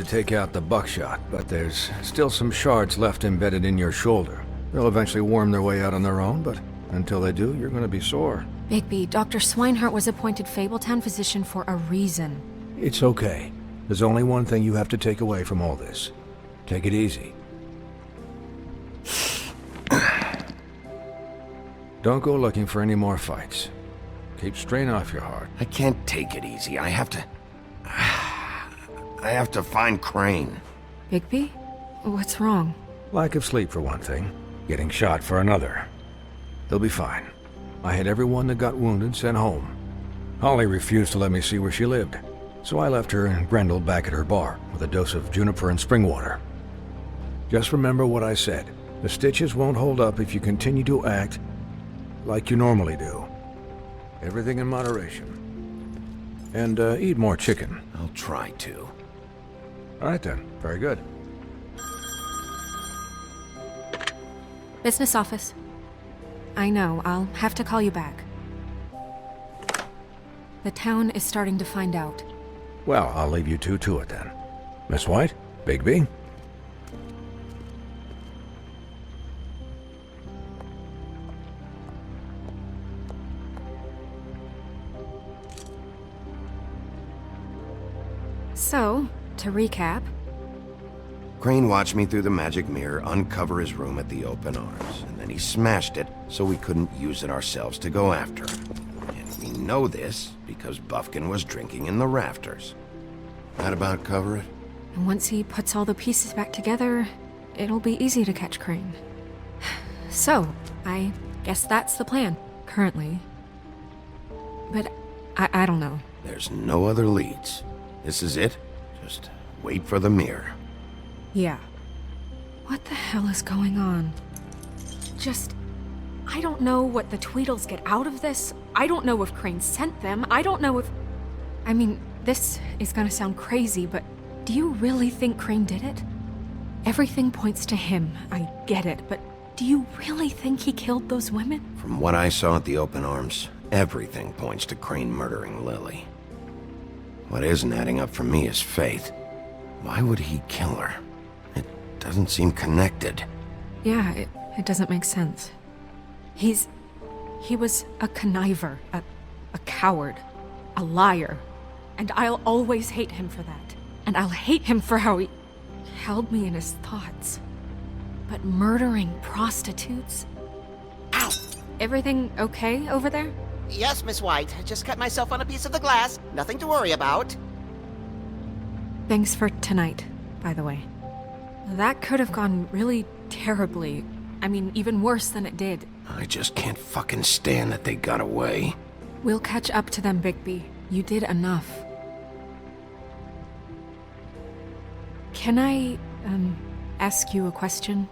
take out the buckshot, but there's still some shards left embedded in your shoulder. They'll eventually worm their way out on their own, but until they do, you're gonna be sore. Bigby, Dr. Swinehart was appointed Fäybltauun physician for a reason. It's okay. There's only one thing you have to take away from all this. Take it easy. Don't go looking for any more fights. Keep strain off your heart. I can't take it easy. I have to find Crane. Bigby? What's wrong? Lack of sleep for one thing. Getting shot for another. They'll be fine. I had everyone that got wounded sent home. Holly refused to let me see where she lived, so I left her and Grendel back at her bar with a dose of juniper and spring water. Just remember what I said. The stitches won't hold up if you continue to act like you normally do. Everything in moderation. And eat more chicken. I'll try to. All right then. Very good. Business office. I know, I'll have to call you back. The town is starting to find out. Well, I'll leave you two to it then. Miss White? Bigby? So, to recap... Crane watched me through the magic mirror uncover his room at the open arms, and then he smashed it so we couldn't use it ourselves to go after him. And we know this because Buffkin was drinking in the rafters. That about cover it? And once he puts all the pieces back together, it'll be easy to catch Crane. So, I guess that's the plan, currently. But I don't know. There's no other leads. This is it. Just wait for the mirror. Yeah. What the hell is going on? I don't know what the Tweedles get out of this. I don't know if Crane sent them. I don't know if... I mean, this is gonna sound crazy, but do you really think Crane did it? Everything points to him. I get it, but do you really think he killed those women? From what I saw at the open arms, everything points to Crane murdering Lily. What isn't adding up for me is Faith. Why would he kill her? It doesn't seem connected. Yeah, it doesn't make sense. He was a conniver, a coward, a liar. And I'll always hate him for that. And I'll hate him for how he held me in his thoughts. But murdering prostitutes? Ow! Everything okay over there? Yes, Miss White. Just cut myself on a piece of the glass. Nothing to worry about. Thanks for tonight, by the way. That could have gone really terribly. I mean, even worse than it did. I just can't fucking stand that they got away. We'll catch up to them, Bigby. You did enough. Can I, ask you a question?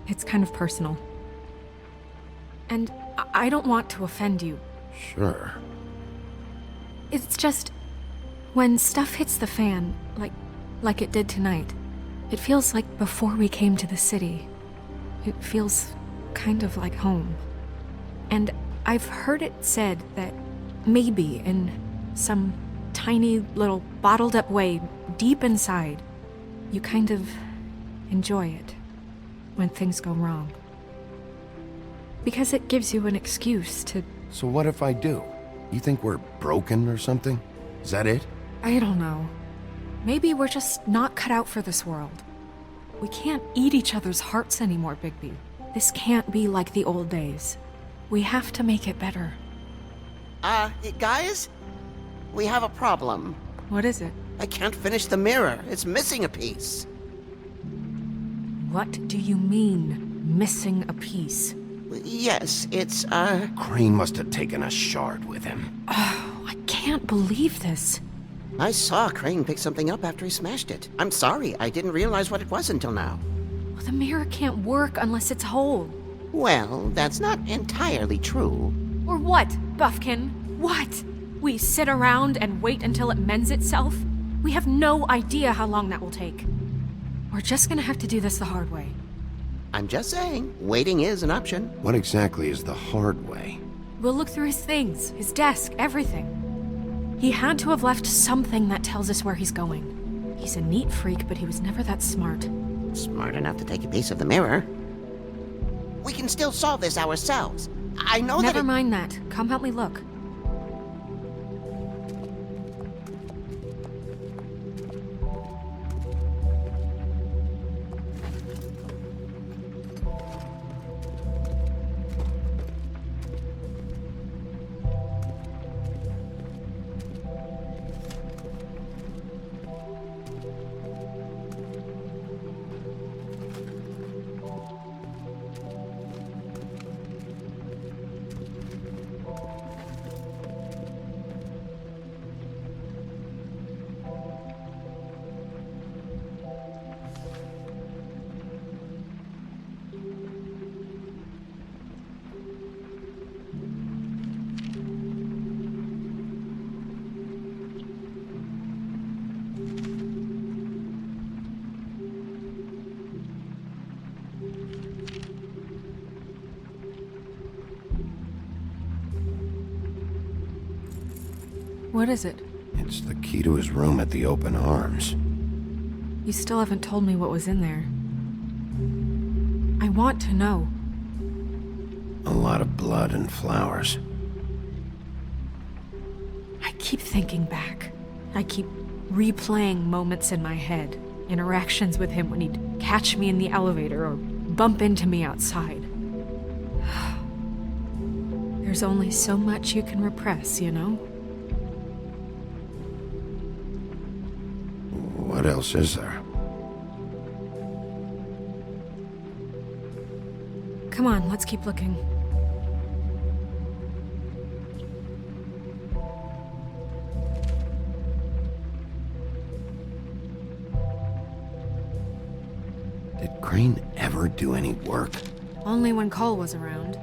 It's kind of personal. And I don't want to offend you. Sure. It's just... when stuff hits the fan, like it did tonight, it feels like before we came to the city. It feels kind of like home. And I've heard it said that maybe in some tiny little bottled up way deep inside, you kind of enjoy it when things go wrong. Because it gives you an excuse to... So what if I do? You think we're broken or something? Is that it? I don't know. Maybe we're just not cut out for this world. We can't eat each other's hearts anymore, Bigby. This can't be like the old days. We have to make it better. Guys? We have a problem. What is it? I can't finish the mirror. It's missing a piece. What do you mean, missing a piece? Yes, it's, Crane must have taken a shard with him. Oh, I can't believe this. I saw Crane pick something up after he smashed it. I'm sorry, I didn't realize what it was until now. Well, the mirror can't work unless it's whole. Well, that's not entirely true. Or what, Buffkin? What? We sit around and wait until it mends itself? We have no idea how long that will take. We're just gonna have to do this the hard way. I'm just saying, waiting is an option. What exactly is the hard way? We'll look through his things, his desk, everything. He had to have left something that tells us where he's going. He's a neat freak, but he was never that smart. Smart enough to take a piece of the mirror. We can still solve this ourselves. I know that. Never mind that. Come help me look. What is it? It's the key to his room at the open arms. You still haven't told me what was in there. I want to know. A lot of blood and flowers. I keep thinking back. I keep replaying moments in my head. Interactions with him when he'd catch me in the elevator or bump into me outside. There's only so much you can repress, you know? What else is there? Come on, let's keep looking. Did Crane ever do any work? Only when Cole was around.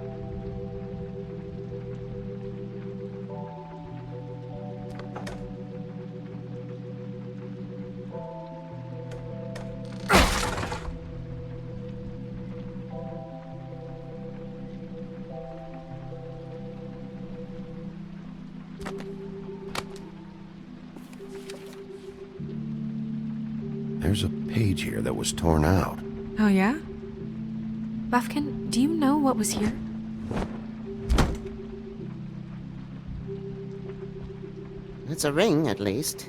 There's a page here that was torn out. Oh, yeah? Buffkin, do you know what was here? It's a ring, at least.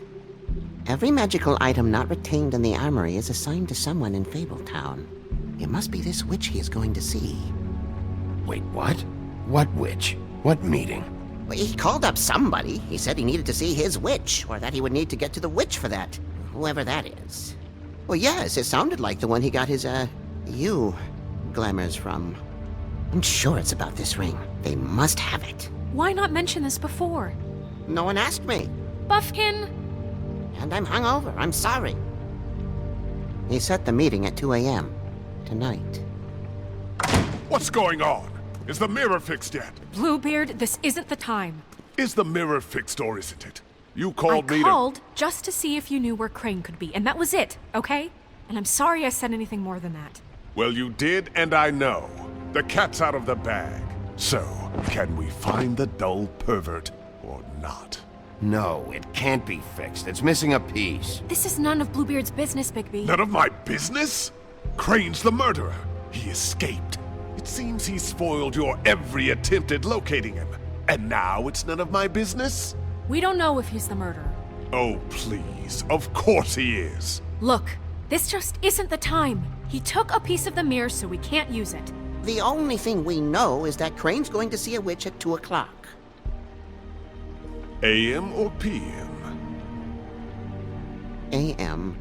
Every magical item not retained in the armory is assigned to someone in Fäyblthaun. It must be this witch he is going to see. Wait, what? What witch? What meeting? Well, he called up somebody. He said he needed to see his witch, or that he would need to get to the witch for that. Whoever that is. Well, yes, it sounded like the one he got his, glamours from. I'm sure it's about this ring. They must have it. Why not mention this before? No one asked me. Buffkin! And I'm hungover. I'm sorry. He set the meeting at 2 a.m. tonight. What's going on? Is the mirror fixed yet? Bluebeard, this isn't the time. Is the mirror fixed or isn't it? You called me I called just to see if you knew where Crane could be, and that was it, okay? And I'm sorry I said anything more than that. Well, you did, and I know. The cat's out of the bag. So, can we find the dull pervert or not? No, it can't be fixed. It's missing a piece. This is none of Bluebeard's business, Bigby. None of my business? Crane's the murderer. He escaped. It seems he spoiled your every attempt at locating him. And now it's none of my business? We don't know if he's the murderer. Oh, please. Of course he is. Look, this just isn't the time. He took a piece of the mirror, so we can't use it. The only thing we know is that Crane's going to see a witch at 2 o'clock. AM or PM? A.M.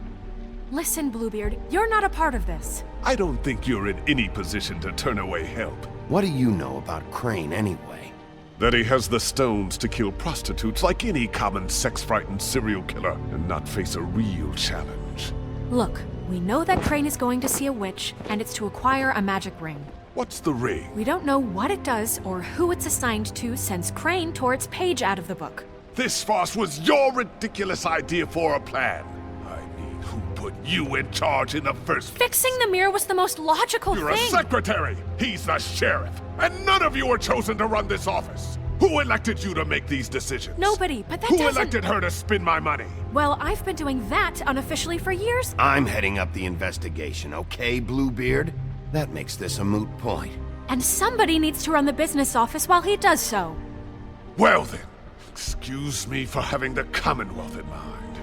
Listen, Bluebeard, you're not a part of this. I don't think you're in any position to turn away help. What do you know about Crane anyway? That he has the stones to kill prostitutes like any common sex-frightened serial killer and not face a real challenge. Look, we know that Crane is going to see a witch, and it's to acquire a magic ring. What's the ring? We don't know what it does or who it's assigned to since Crane tore its page out of the book. This farce was your ridiculous idea for a plan. I mean, who put you in charge in the first place? Fixing the mirror was the most logical You're thing. a secretary! He's the sheriff! And none of you were chosen to run this office! Who elected you to make these decisions? Nobody, but that Who doesn't... elected her to spend my money? Well, I've been doing that unofficially for years. I'm heading up the investigation, okay, Bluebeard? That makes this a moot point. And somebody needs to run the business office while he does so. Well then, excuse me for having the Commonwealth in mind.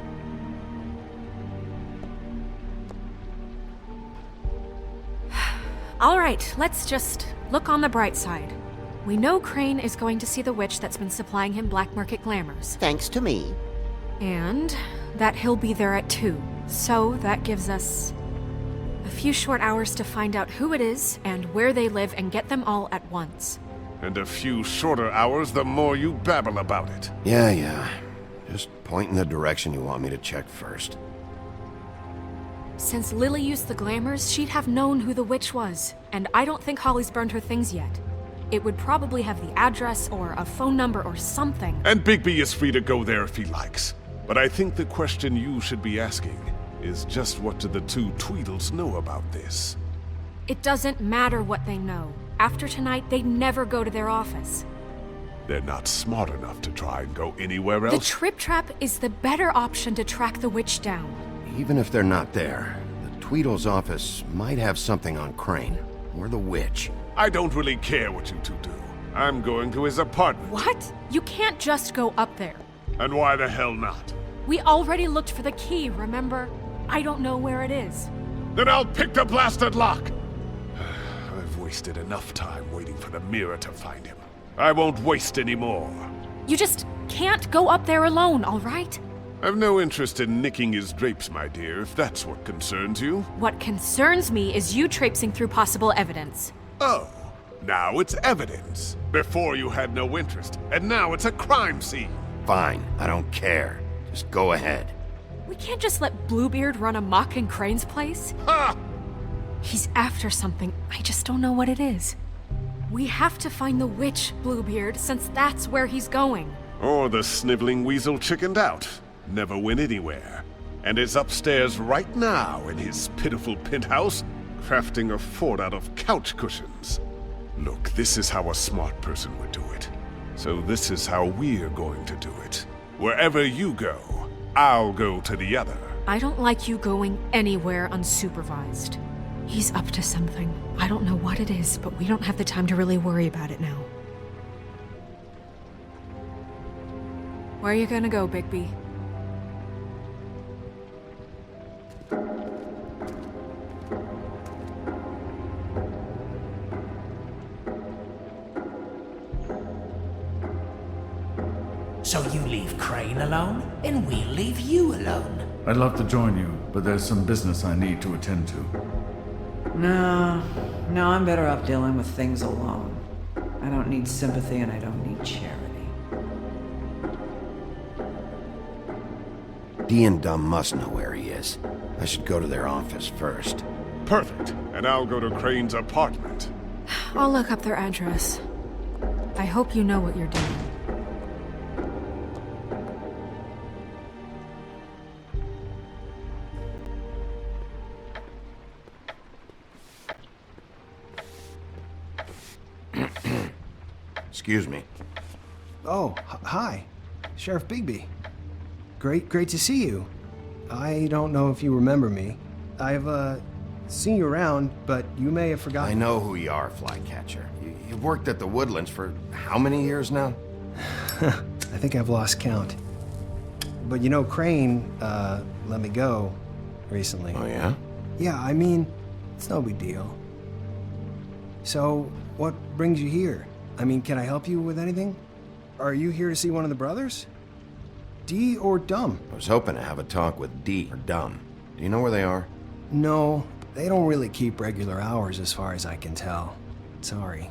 All right, let's just look on the bright side. We know Crane is going to see the witch that's been supplying him black market glamours. Thanks to me. And that he'll be there at 2. So that gives us a few short hours to find out who it is and where they live and get them all at once. And a few shorter hours the more you babble about it. Yeah. Just point in the direction you want me to check first. Since Lily used the glamours, she'd have known who the witch was. And I don't think Holly's burned her things yet. It would probably have the address or a phone number or something. And Bigby is free to go there if he likes. But I think the question you should be asking is just what do the two Tweedles know about this? It doesn't matter what they know. After tonight, they'd never go to their office. They're not smart enough to try and go anywhere The else. Trip Trap is the better option to track the witch down. Even if they're not there, the Tweedle's office might have something on Crane, or the witch. I don't really care what you two do. I'm going to his apartment. What? You can't just go up there. And why the hell not? We already looked for the key, remember? I don't know where it is. Then I'll pick the blasted lock! I've wasted enough time waiting for the mirror to find him. I won't waste any more. You just can't go up there alone, all right? I've no interest in nicking his drapes, my dear, if that's what concerns you. What concerns me is you traipsing through possible evidence. Oh, now it's evidence. Before you had no interest, and now it's a crime scene. Fine, I don't care. Just go ahead. We can't just let Bluebeard run amok in Crane's place. Ha! He's after something. I just don't know what it is. We have to find the witch, Bluebeard, since that's where he's going. Or the sniveling weasel chickened out. Never went anywhere. And is upstairs right now in his pitiful penthouse, crafting a fort out of couch cushions. Look, this is how a smart person would do it. So this is how we're going to do it. Wherever you go, I'll go to the other. I don't like you going anywhere unsupervised. He's up to something. I don't know what it is, but we don't have the time to really worry about it now. Where are you gonna go, Bigby? So you leave Crane alone, and we'll leave you alone. I'd love to join you, but there's some business I need to attend to. No, I'm better off dealing with things alone. I don't need sympathy and I don't need charity. Dee and Dumb must know where he is. I should go to their office first. Perfect. And I'll go to Crane's apartment. I'll look up their address. I hope you know what you're doing. Excuse me. Oh, hi. Sheriff Bigby. Great to see you. I don't know if you remember me. I've, seen you around, but you may have forgotten. I know who you are, Flycatcher. You've worked at the Woodlands for how many years now? I think I've lost count. But you know, Crane, let me go recently. Oh, yeah? Yeah, I mean, it's no big deal. So, what brings you here? I mean, can I help you with anything? Are you here to see one of the brothers? Dee or Dumb? I was hoping to have a talk with Dee or Dumb. Do you know where they are? No, they don't really keep regular hours as far as I can tell. Sorry.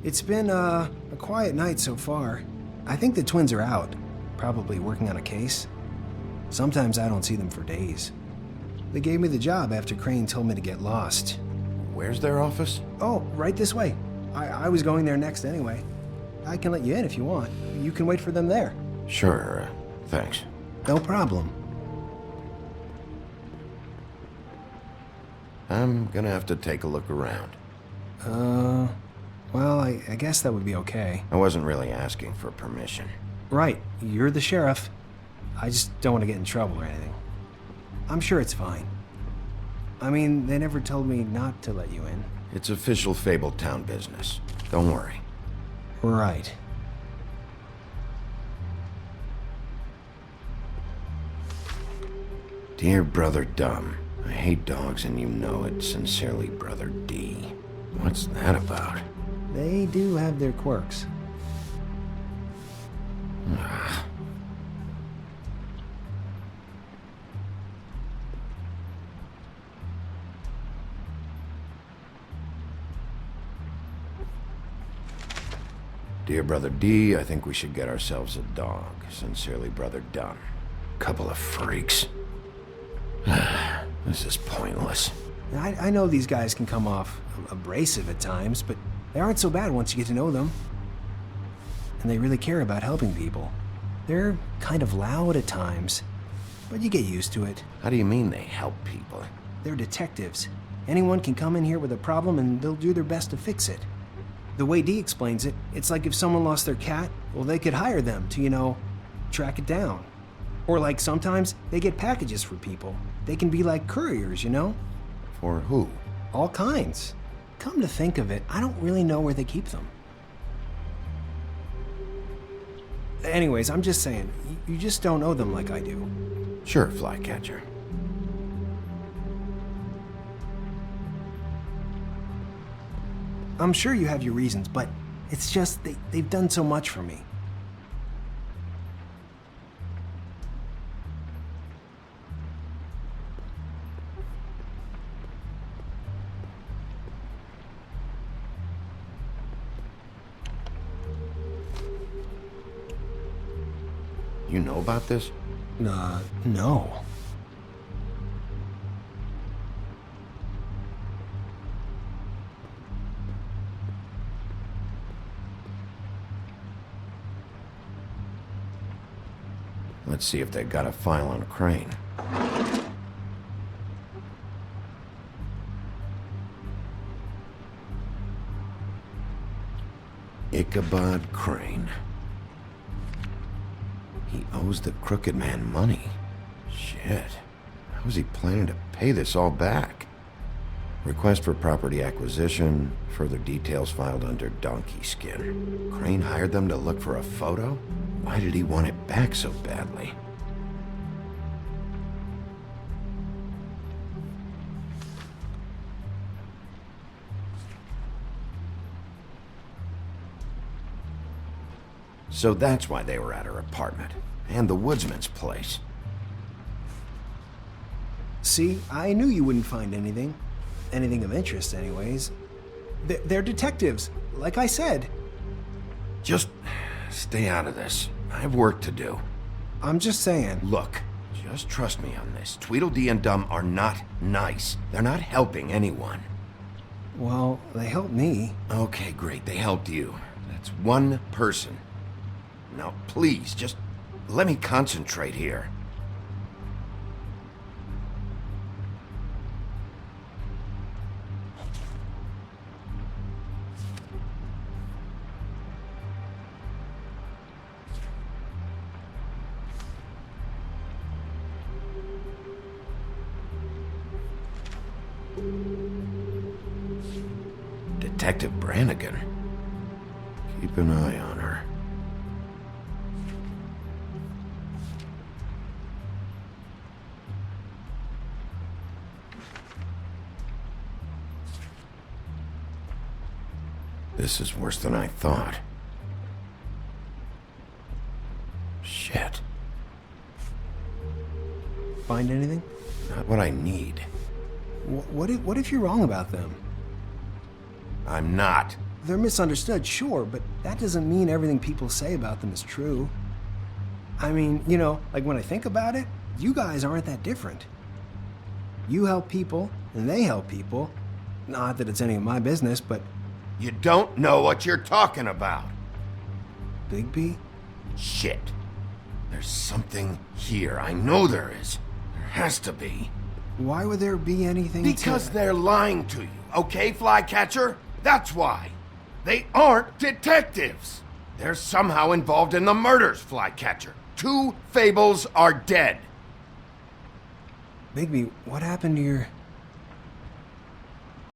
It's been, a quiet night so far. I think the twins are out, probably working on a case. Sometimes I don't see them for days. They gave me the job after Crane told me to get lost. Where's their office? Oh, right this way. I was going there next anyway. I can let you in if you want. You can wait for them there. Sure, thanks. No problem. I'm gonna have to take a look around. Well, I guess that would be okay. I wasn't really asking for permission. Right, you're the sheriff. I just don't want to get in trouble or anything. I'm sure it's fine. I mean, they never told me not to let you in. It's official Fäйблтаун business. Don't worry. Right. Dear Brother Dumb, I hate dogs and you know it. Sincerely, Brother D. What's that about? They do have their quirks. Dear Brother D, I think we should get ourselves a dog. Sincerely, Brother Dumb. Couple of freaks. This is pointless. I know these guys can come off abrasive at times, but they aren't so bad once you get to know them. And they really care about helping people. They're kind of loud at times, but you get used to it. How do you mean they help people? They're detectives. Anyone can come in here with a problem and they'll do their best to fix it. The way Dee explains it, it's like if someone lost their cat, well, they could hire them to, track it down. Or like sometimes they get packages for people. They can be like couriers, For who? All kinds. Come to think of it, I don't really know where they keep them. Anyways, I'm just saying, you just don't know them like I do. Sure, Flycatcher. I'm sure you have your reasons, but it's just they've done so much for me. You know about this? No. Let's see if they got a file on Crane. Ichabod Crane. He owes the crooked man money. Shit. How is he planning to pay this all back? Request for property acquisition. Further details filed under donkey skin. Crane hired them to look for a photo? Why did he want it back so badly? So that's why they were at her apartment. And the woodsman's place. See, I knew you wouldn't find anything. Anything of interest, anyways. They're detectives, like I said. Just stay out of this. I have work to do. I'm just saying. Look, just trust me on this. Tweedledee and Dumb are not nice. They're not helping anyone. Well, they helped me. Okay, great. They helped you. That's one person. Now, please, just let me concentrate here. Detective Brannigan. Keep an eye on her. This is worse than I thought. Shit. Find anything? Not what I need. What if you're wrong about them? I'm not. They're misunderstood, sure, but that doesn't mean everything people say about them is true. I mean, like when I think about it, you guys aren't that different. You help people, and they help people. Not that it's any of my business, but... You don't know what you're talking about. Bigby? Shit. There's something here. I know there is. There has to be. Why would there be anything Because they're lying to you, okay, Flycatcher? That's why. They aren't detectives! They're somehow involved in the murders, Flycatcher. 2 fables are dead. Bigby, what happened to your